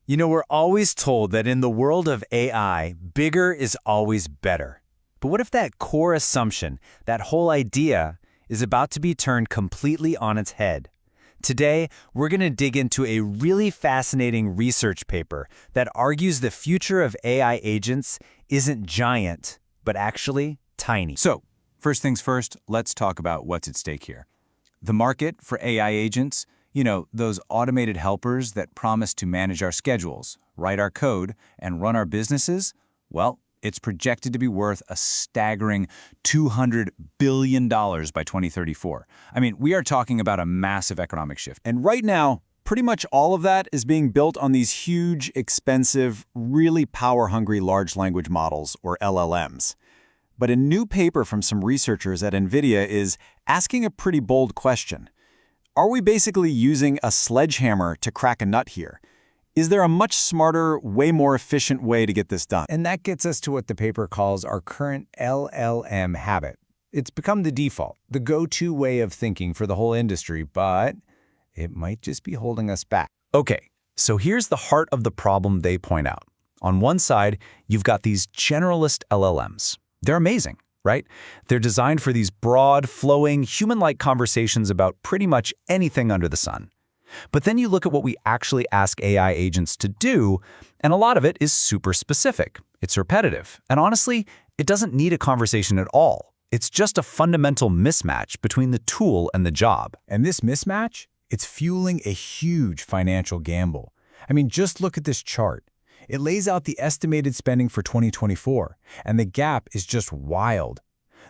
You know, we're always told that in the world of AI, bigger is always better. But what if that core assumption, that whole idea, is about to be turned completely on its head? Today, we're going to dig into a really fascinating research paper that argues the future of AI agents isn't giant, but actually tiny. So, first things first, let's talk about what's at stake here. The market for AI agents, those automated helpers that promise to manage our schedules, write our code, and run our businesses, well, it's projected to be worth a staggering $200 billion by 2034. I mean, we are talking about a massive economic shift. And right now, pretty much all of that is being built on these huge, expensive, really power-hungry large language models, or LLMs. But a new paper from some researchers at NVIDIA is asking a pretty bold question. Are we basically using a sledgehammer to crack a nut here? Is there a much smarter, way more efficient way to get this done? And that gets us to what the paper calls our current LLM habit. It's become the default, the go-to way of thinking for the whole industry, but it might just be holding us back. Okay, so here's the heart of the problem they point out. On one side, you've got these generalist LLMs. They're amazing, right? They're designed for these broad, flowing, human-like conversations about pretty much anything under the sun. But then you look at what we actually ask AI agents to do, and a lot of it is super specific. It's repetitive, and honestly, it doesn't need a conversation at all. It's just a fundamental mismatch between the tool and the job. And this mismatch, it's fueling a huge financial gamble. I mean, just look at this chart. It lays out the estimated spending for 2024, and the gap is just wild.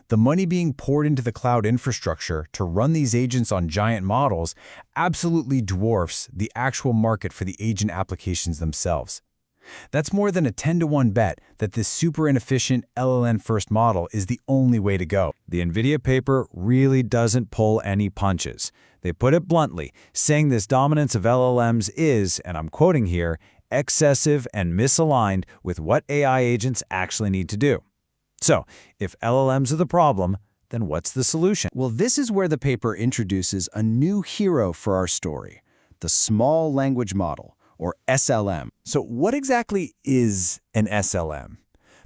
The money being poured into the cloud infrastructure to run these agents on giant models absolutely dwarfs the actual market for the agent applications themselves. That's more than a 10-to-1 bet that this super inefficient LLM-first model is the only way to go. The NVIDIA paper really doesn't pull any punches. They put it bluntly, saying this dominance of LLMs is, and I'm quoting here, excessive and misaligned with what AI agents actually need to do. So, if LLMs are the problem, then what's the solution? Well, this is where the paper introduces a new hero for our story, the small language model, or SLM. So what exactly is an SLM?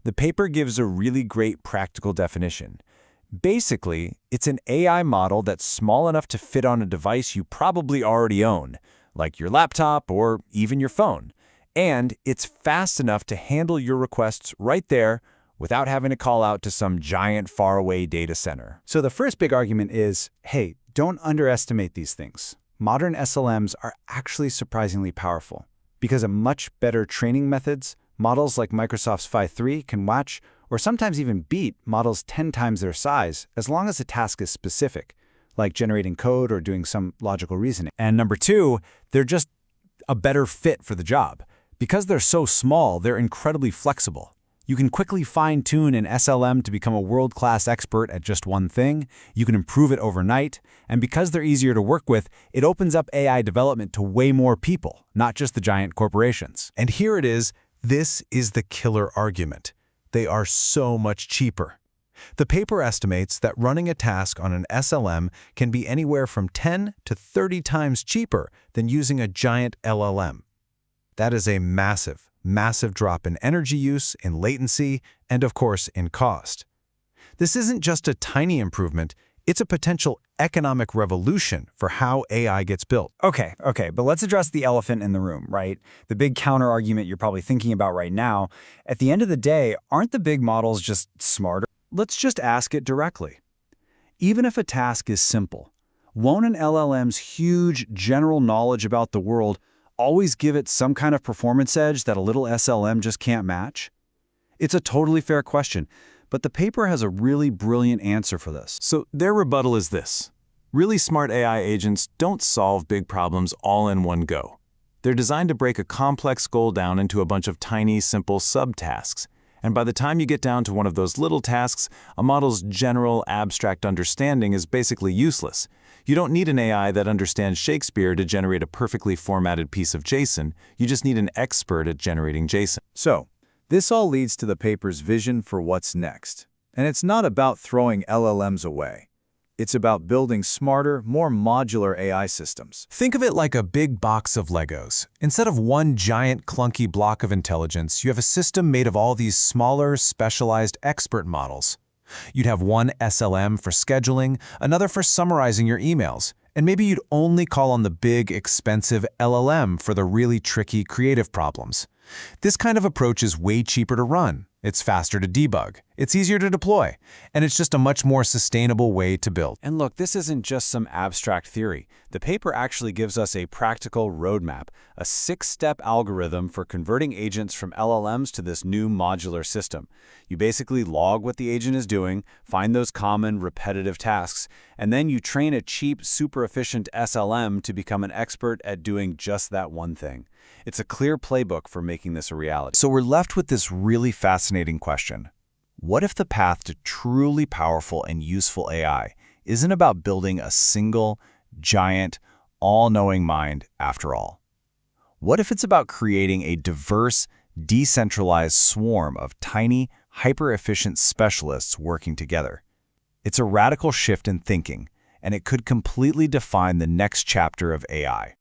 The paper gives a really great practical definition. Basically, it's an AI model that's small enough to fit on a device you probably already own, like your laptop or even your phone. And it's fast enough to handle your requests right there without having to call out to some giant faraway data center. So the first big argument is, hey, don't underestimate these things. Modern SLMs are actually surprisingly powerful. Because of much better training methods, models like Microsoft's Phi 3 can match or sometimes even beat models 10 times their size as long as the task is specific, like generating code or doing some logical reasoning. And number two, they're just a better fit for the job. Because they're so small, they're incredibly flexible. You can quickly fine-tune an SLM to become a world-class expert at just one thing. You can improve it overnight. And because they're easier to work with, it opens up AI development to way more people, not just the giant corporations. And here it is. This is the killer argument. They are so much cheaper. The paper estimates that running a task on an SLM can be anywhere from 10 to 30 times cheaper than using a giant LLM. That is a massive, massive drop in energy use, in latency, and of course, in cost. This isn't just a tiny improvement, it's a potential economic revolution for how AI gets built. Okay, but let's address the elephant in the room, right? The big counter-argument you're probably thinking about right now. At the end of the day, aren't the big models just smarter? Let's just ask it directly. Even if a task is simple, won't an LLM's huge general knowledge about the world always give it some kind of performance edge that a little SLM just can't match? It's a totally fair question, but the paper has a really brilliant answer for this. So their rebuttal is this. Really smart AI agents don't solve big problems all in one go. They're designed to break a complex goal down into a bunch of tiny, simple subtasks. And by the time you get down to one of those little tasks, a model's general, abstract understanding is basically useless. You don't need an AI that understands Shakespeare to generate a perfectly formatted piece of JSON. You just need an expert at generating JSON. So, this all leads to the paper's vision for what's next. And it's not about throwing LLMs away. It's about building smarter, more modular AI systems. Think of it like a big box of Legos. Instead of one giant clunky block of intelligence, you have a system made of all these smaller, specialized expert models. You'd have one SLM for scheduling, another for summarizing your emails, and maybe you'd only call on the big, expensive LLM for the really tricky, creative problems. This kind of approach is way cheaper to run. It's faster to debug, it's easier to deploy, and it's just a much more sustainable way to build. And look, this isn't just some abstract theory. The paper actually gives us a practical roadmap, a 6-step algorithm for converting agents from LLMs to this new modular system. You basically log what the agent is doing, find those common, repetitive tasks, and then you train a cheap, super efficient SLM to become an expert at doing just that one thing. It's a clear playbook for making this a reality. So we're left with this really fascinating question. What if the path to truly powerful and useful AI isn't about building a single, giant, all-knowing mind after all? What if it's about creating a diverse, decentralized swarm of tiny, hyper-efficient specialists working together? It's a radical shift in thinking, and it could completely define the next chapter of AI.